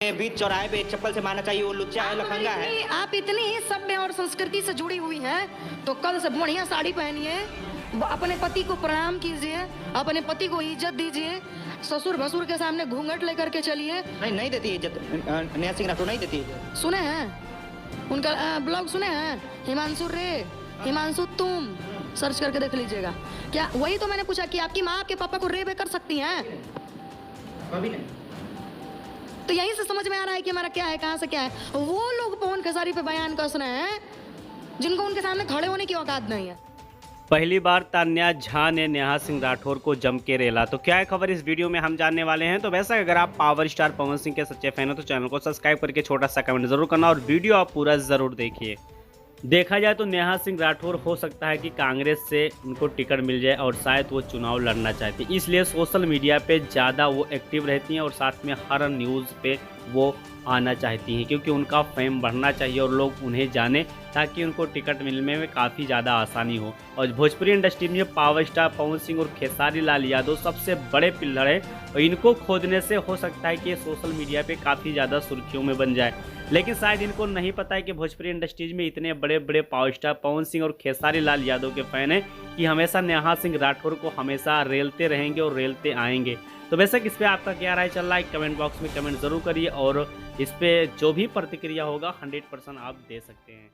बीच चौराहे पे चप्पल से मारना चाहिए, वो लुच्चा है, लफंगा है। आप इतनी सभ्य और संस्कृति से जुड़ी हुई हैं तो कल से बढ़िया साड़ी पहनिए, अपने पति को प्रणाम कीजिए, अपने पति को इज्जत दीजिए, ससुर भसुर के सामने घूंघट लेकर के चलिए। नहीं देती इज्जत, नेहा सिंह राठौर नहीं देती इज्जत। सुने हैं उनका ब्लॉग, सुने हैं हिमांशु रे, हिमांशु तुम सर्च करके देख लीजिएगा। क्या वही तो मैंने पूछा कि आपकी माँ आपके पापा को रे कर सकती हैं? कभी नहीं। तो यहीं से समझ में आ रहा है कि हमारा क्या है, कहाँ से क्या है। वो लोग पवन खेसारी पे बयान कस रहे हैं जिनको उनके सामने खड़े होने की औकात नहीं है। पहली बार तान्या झा ने नेहा सिंह राठौर को जम के रेला। तो क्या है खबर इस वीडियो में हम जानने वाले हैं। तो वैसा अगर आप पावर स्टार पवन सिंह के सच्चे फैन हो तो चैनल को सब्सक्राइब करके छोटा सा कमेंट जरूर करना और वीडियो आप पूरा जरूर देखिए। देखा जाए तो नेहा सिंह राठौर हो सकता है कि कांग्रेस से उनको टिकट मिल जाए और शायद वो चुनाव लड़ना चाहती, इसलिए सोशल मीडिया पे ज़्यादा वो एक्टिव रहती हैं और साथ में हर न्यूज़ पे वो आना चाहती हैं क्योंकि उनका फेम बढ़ना चाहिए और लोग उन्हें जाने ताकि उनको टिकट मिलने में काफ़ी ज़्यादा आसानी हो। और भोजपुरी इंडस्ट्री में पावर स्टार पवन सिंह और खेसारी लाल यादव सबसे बड़े पिल्लर हैं और इनको खोदने से हो सकता है कि ये सोशल मीडिया पे काफ़ी ज़्यादा सुर्खियों में बन जाए। लेकिन शायद इनको नहीं पता है कि भोजपुरी इंडस्ट्रीज में इतने बड़े बड़े पावर स्टार पवन सिंह और खेसारी लाल यादव के फैन हैं कि हमेशा नेहा सिंह राठौर को हमेशा रेलते रहेंगे और रेलते आएंगे। तो वैसे इस पर आपका क्या राय चल रहा है कमेंट बॉक्स में कमेंट जरूर करिए और इस पर जो भी प्रतिक्रिया होगा 100% आप दे सकते हैं।